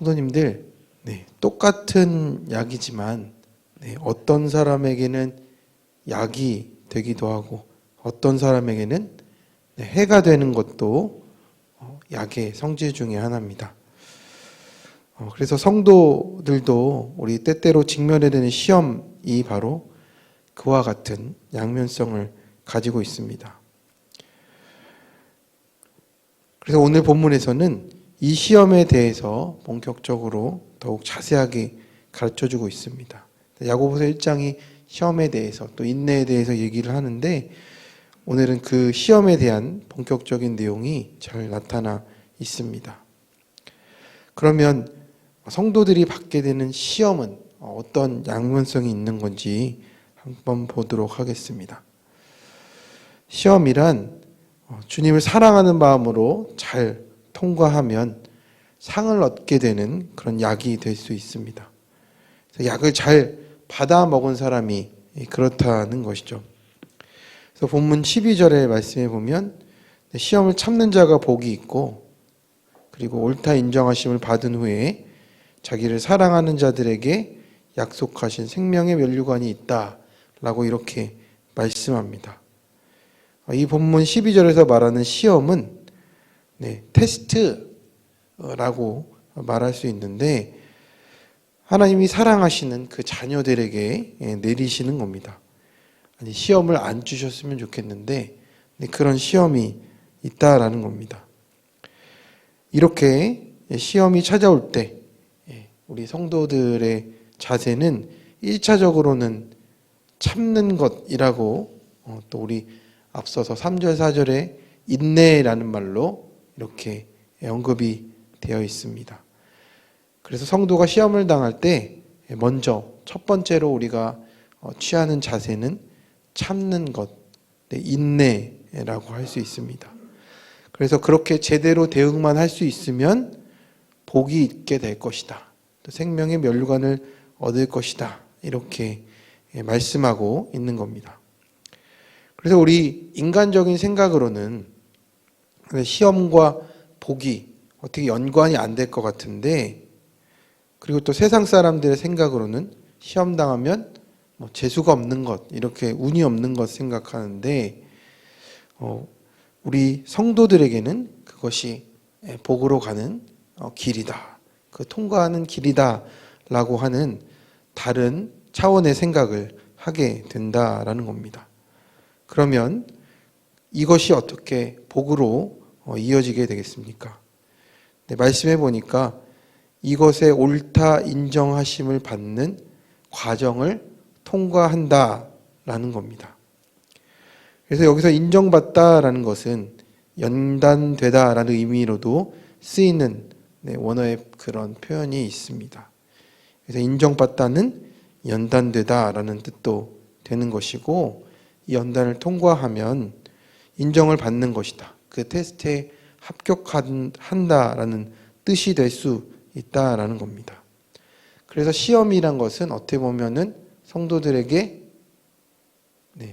성도님들, 똑같은 약이지만 어떤 사람에게는 약이 되기도 하고 어떤 사람에게는 해가 되는 것도 약의 성질 중에 하나입니다. 그래서 성도들도 우리 때때로 직면해야 되는 시험이 바로 그와 같은 양면성을 가지고 있습니다. 그래서 오늘 본문에서는 이 시험에 대해서 본격적으로 더욱 자세하게 가르쳐주고 있습니다. 야고보서 1장이 시험에 대해서 또 인내에 대해서 얘기를 하는데 오늘은 그 시험에 대한 본격적인 내용이 잘 나타나 있습니다. 그러면 성도들이 받게 되는 시험은 어떤 양면성이 있는 건지 한번 보도록 하겠습니다. 시험이란 주님을 사랑하는 마음으로 잘 통과하면 상을 얻게 되는 그런 약이 될 수 있습니다. 약을 잘 받아 먹은 사람이 그렇다는 것이죠. 그래서 본문 12절의 말씀에 보면 시험을 참는 자가 복이 있고 그리고 옳다 인정하심을 받은 후에 자기를 사랑하는 자들에게 약속하신 생명의 면류관이 있다라고 이렇게 말씀합니다. 이 본문 12절에서 말하는 시험은 테스트라고 말할 수 있는데 하나님이 사랑하시는 그 자녀들에게 내리시는 겁니다. 아니, 시험을 안 주셨으면 좋겠는데 그런 시험이 있다라는 겁니다. 이렇게 시험이 찾아올 때 우리 성도들의 자세는 1차적으로는 참는 것이라고 또 우리 앞서서 3절 4절에 인내라는 말로 이렇게 언급이 되어 있습니다. 그래서 성도가 시험을 당할 때 먼저 첫 번째로 우리가 취하는 자세는 참는 것, 인내라고 할 수 있습니다. 그래서 그렇게 제대로 대응만 할 수 있으면 복이 있게 될 것이다. 또 생명의 면류관을 얻을 것이다. 이렇게 말씀하고 있는 겁니다. 그래서 우리 인간적인 생각으로는 시험과 복이 어떻게 연관이 안 될 것 같은데 그리고 또 세상 사람들의 생각으로는 시험 당하면 재수가 없는 것, 이렇게 운이 없는 것 생각하는데 우리 성도들에게는 그것이 복으로 가는 길이다. 그 통과하는 길이다라고 하는 다른 차원의 생각을 하게 된다라는 겁니다. 그러면 이것이 어떻게 복으로 이어지게 되겠습니까? 말씀해 보니까 이것에 옳다 인정하심을 받는 과정을 통과한다라는 겁니다. 그래서 여기서 인정받다라는 것은 연단되다라는 의미로도 쓰이는 원어의 그런 표현이 있습니다. 그래서 인정받다는 연단되다라는 뜻도 되는 것이고 이 연단을 통과하면 인정을 받는 것이다. 그 테스트에 합격한다라는 뜻이 될 수 있다라는 겁니다. 그래서 시험이란 것은 어떻게 보면은 성도들에게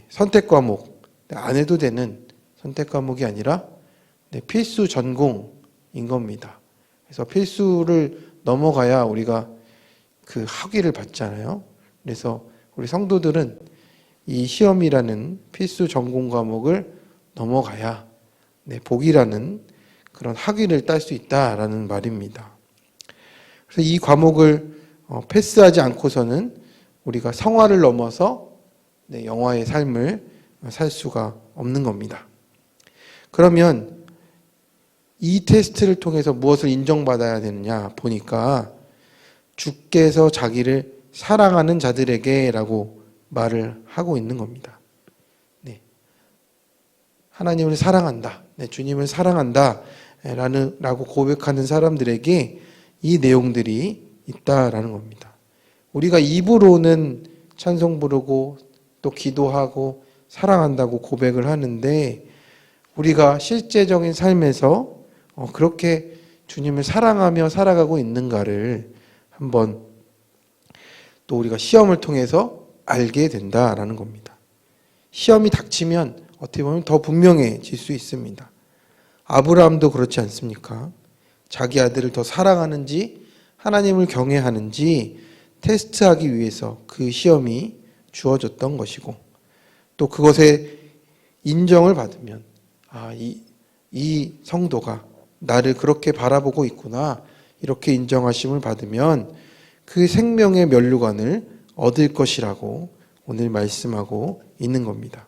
선택 과목, 안 해도 되는 선택 과목이 아니라 필수 전공인 겁니다. 그래서 필수를 넘어가야 우리가 그 학위를 받잖아요. 그래서 우리 성도들은 이 시험이라는 필수 전공 과목을 넘어가야 복이라는 그런 학위를 딸 수 있다라는 말입니다. 그래서 이 과목을 패스하지 않고서는 우리가 성화를 넘어서 영화의 삶을 살 수가 없는 겁니다. 그러면 이 테스트를 통해서 무엇을 인정받아야 되느냐 보니까 주께서 자기를 사랑하는 자들에게라고 말을 하고 있는 겁니다. 하나님을 사랑한다, 주님을 사랑한다 라고 고백하는 사람들에게 이 내용들이 있다라는 겁니다. 우리가 입으로는 찬송 부르고 또 기도하고 사랑한다고 고백을 하는데 우리가 실제적인 삶에서 그렇게 주님을 사랑하며 살아가고 있는가를 한번 또 우리가 시험을 통해서 알게 된다라는 겁니다. 시험이 닥치면 어떻게 보면 더 분명해질 수 있습니다. 아브라함도 그렇지 않습니까? 자기 아들을 더 사랑하는지 하나님을 경외하는지 테스트하기 위해서 그 시험이 주어졌던 것이고, 또 그것에 인정을 받으면 이 성도가 나를 그렇게 바라보고 있구나, 이렇게 인정하심을 받으면 그 생명의 면류관을 얻을 것이라고 오늘 말씀하고 있는 겁니다.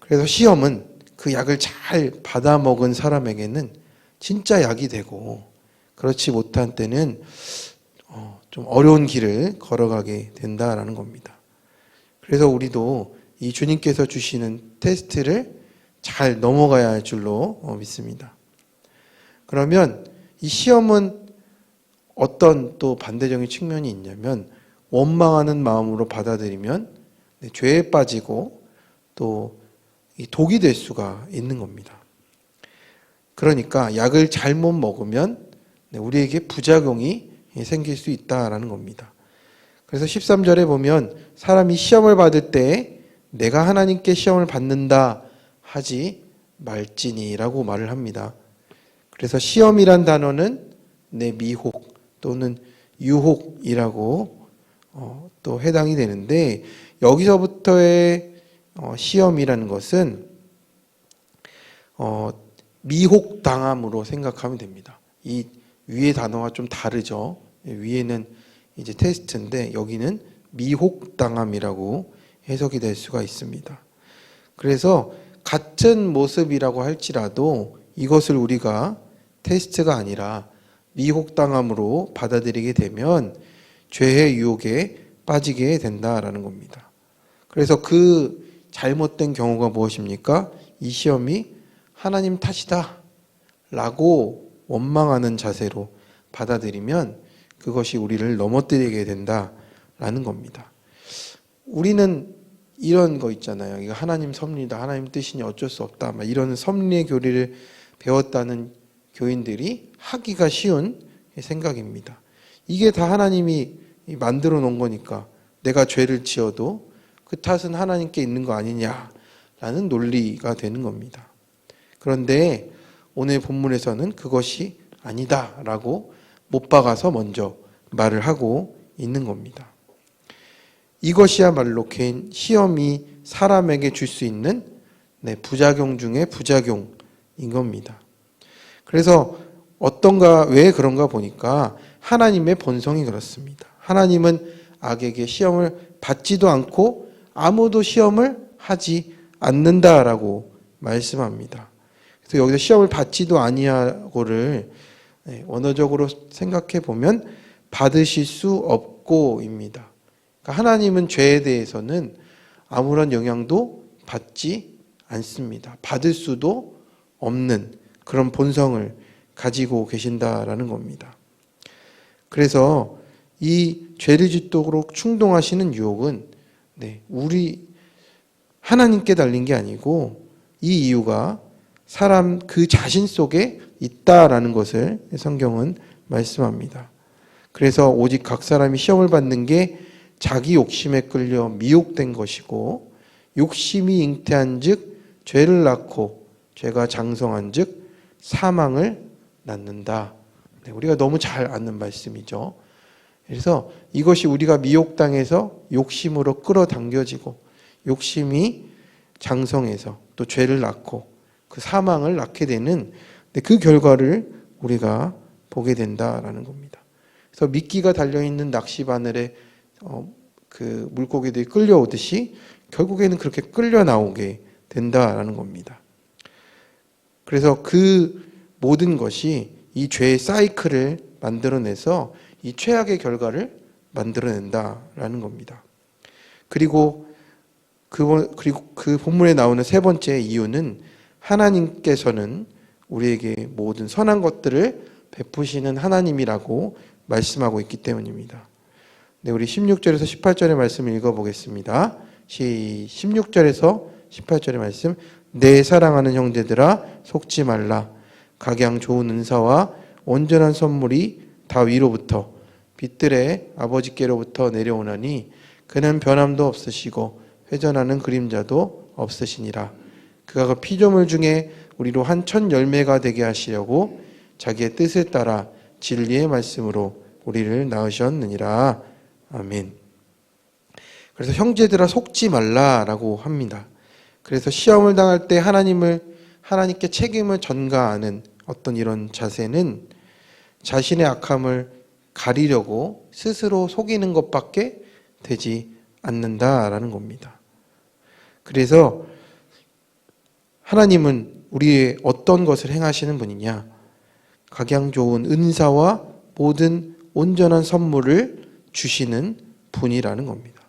그래서 시험은 그 약을 잘 받아먹은 사람에게는 진짜 약이 되고, 그렇지 못한 때는 좀 어려운 길을 걸어가게 된다라는 겁니다. 그래서 우리도 이 주님께서 주시는 테스트를 잘 넘어가야 할 줄로 믿습니다. 그러면 이 시험은 어떤 또 반대적인 측면이 있냐면, 원망하는 마음으로 받아들이면 죄에 빠지고 또 독이 될 수가 있는 겁니다. 그러니까 약을 잘못 먹으면 우리에게 부작용이 생길 수 있다라는 겁니다. 그래서 13절에 보면 사람이 시험을 받을 때 내가 하나님께 시험을 받는다 하지 말지니라고 말을 합니다. 그래서 시험이란 단어는 미혹 또는 유혹이라고 또 해당이 되는데, 여기서부터의 시험이라는 것은 미혹당함으로 생각하면 됩니다. 이 위의 단어와 좀 다르죠. 위에는 이제 테스트인데 여기는 미혹당함이라고 해석이 될 수가 있습니다. 그래서 같은 모습이라고 할지라도 이것을 우리가 테스트가 아니라 미혹당함으로 받아들이게 되면 죄의 유혹에 빠지게 된다라는 겁니다. 그래서 그 잘못된 경우가 무엇입니까? 이 시험이 하나님 탓이다 라고 원망하는 자세로 받아들이면 그것이 우리를 넘어뜨리게 된다라는 겁니다. 우리는 이런 거 있잖아요. 이거 하나님 섭리다, 하나님 뜻이니 어쩔 수 없다, 막 이런 섭리의 교리를 배웠다는 교인들이 하기가 쉬운 생각입니다. 이게 다 하나님이 만들어 놓은 거니까 내가 죄를 지어도 그 탓은 하나님께 있는 거 아니냐라는 논리가 되는 겁니다. 그런데 오늘 본문에서는 그것이 아니다라고 못 박아서 먼저 말을 하고 있는 겁니다. 이것이야말로 개인 시험이 사람에게 줄 수 있는 부작용 중에 부작용인 겁니다. 그래서 왜 그런가 보니까 하나님의 본성이 그렇습니다. 하나님은 악에게 시험을 받지도 않고 아무도 시험을 하지 않는다라고 말씀합니다. 그래서 여기서 시험을 받지도 아니하고를 원어적으로 생각해 보면 받으실 수 없고입니다. 그러니까 하나님은 죄에 대해서는 아무런 영향도 받지 않습니다. 받을 수도 없는 그런 본성을 가지고 계신다라는 겁니다. 그래서 이 죄를 짓도록 충동하시는 유혹은 우리 하나님께 달린 게 아니고 이 이유가 사람 그 자신 속에 있다라는 것을 성경은 말씀합니다. 그래서 오직 각 사람이 시험을 받는 게 자기 욕심에 끌려 미혹된 것이고, 욕심이 잉태한 즉 죄를 낳고 죄가 장성한 즉 사망을 낳는다. 우리가 너무 잘 아는 말씀이죠. 그래서 이것이 우리가 미혹당해서 욕심으로 끌어당겨지고 욕심이 장성해서 또 죄를 낳고 그 사망을 낳게 되는 그 결과를 우리가 보게 된다라는 겁니다. 그래서 미끼가 달려있는 낚시바늘에 그 물고기들이 끌려오듯이 결국에는 그렇게 끌려 나오게 된다라는 겁니다. 그래서 그 모든 것이 이 죄의 사이클을 만들어내서 이 최악의 결과를 만들어낸다라는 겁니다. 그리고 그 본문에 나오는 세 번째 이유는 하나님께서는 우리에게 모든 선한 것들을 베푸시는 하나님이라고 말씀하고 있기 때문입니다. 우리 16절에서 18절의 말씀을 읽어보겠습니다. 16절에서 18절의 말씀. 내 사랑하는 형제들아 속지 말라. 각양 좋은 은사와 온전한 선물이 다 위로부터 빛들의 아버지께로부터 내려오나니 그는 변함도 없으시고 회전하는 그림자도 없으시니라. 그가 그 피조물 중에 우리로 한 천 열매가 되게 하시려고 자기의 뜻을 따라 진리의 말씀으로 우리를 낳으셨느니라. 아멘. 그래서 형제들아 속지 말라라고 합니다. 그래서 시험을 당할 때 하나님께 책임을 전가하는 어떤 이런 자세는 자신의 악함을 가리려고 스스로 속이는 것밖에 되지 않는다라는 겁니다. 그래서 하나님은 우리의 어떤 것을 행하시는 분이냐? 각양 좋은 은사와 모든 온전한 선물을 주시는 분이라는 겁니다.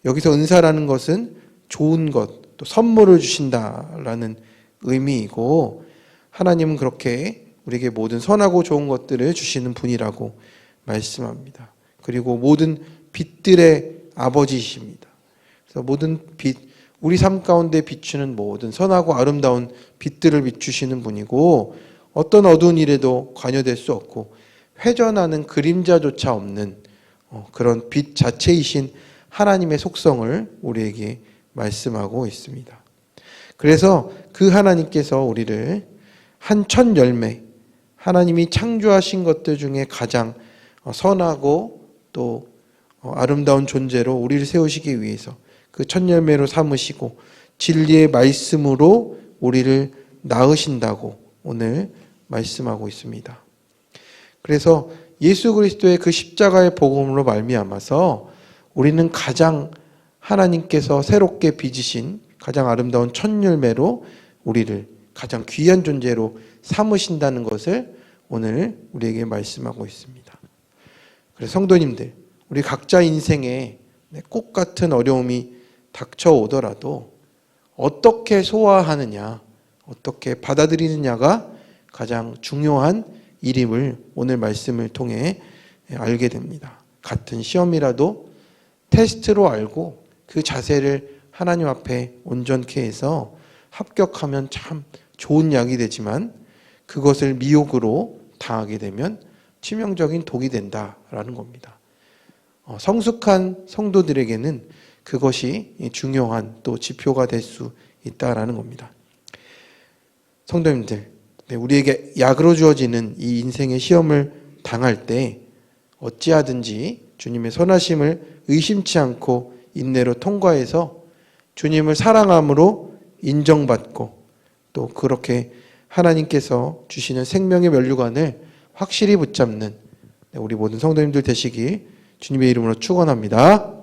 여기서 은사라는 것은 좋은 것, 또 선물을 주신다라는 의미이고, 하나님은 그렇게 우리에게 모든 선하고 좋은 것들을 주시는 분이라고 말씀합니다. 그리고 모든 빛들의 아버지이십니다. 그래서 모든 빛, 우리 삶 가운데 비추는 모든 선하고 아름다운 빛들을 비추시는 분이고, 어떤 어두운 일에도 관여될 수 없고 회전하는 그림자조차 없는 그런 빛 자체이신 하나님의 속성을 우리에게 말씀하고 있습니다. 그래서 그 하나님께서 우리를 한 첫 열매, 하나님이 창조하신 것들 중에 가장 선하고 또 아름다운 존재로 우리를 세우시기 위해서 그 첫 열매로 삼으시고 진리의 말씀으로 우리를 낳으신다고 오늘 말씀하고 있습니다. 그래서 예수 그리스도의 그 십자가의 복음으로 말미암아서 우리는 가장 하나님께서 새롭게 빚으신 가장 아름다운 첫 열매로 우리를 가장 귀한 존재로 삼으신다는 것을 오늘 우리에게 말씀하고 있습니다. 그래서 성도님들, 우리 각자 인생에 꽃 같은 어려움이 닥쳐오더라도 어떻게 소화하느냐, 어떻게 받아들이느냐가 가장 중요한 일임을 오늘 말씀을 통해 알게 됩니다. 같은 시험이라도 테스트로 알고 그 자세를 하나님 앞에 온전케 해서 합격하면 참 좋은 약이 되지만 그것을 미혹으로 당하게 되면 치명적인 독이 된다라는 겁니다. 성숙한 성도들에게는 그것이 중요한 또 지표가 될 수 있다라는 겁니다. 성도님들, 우리에게 약으로 주어지는 이 인생의 시험을 당할 때 어찌하든지 주님의 선하심을 의심치 않고 인내로 통과해서 주님을 사랑함으로 인정받고 또 그렇게 하나님께서 주시는 생명의 면류관을 확실히 붙잡는 우리 모든 성도님들 되시길 주님의 이름으로 축원합니다.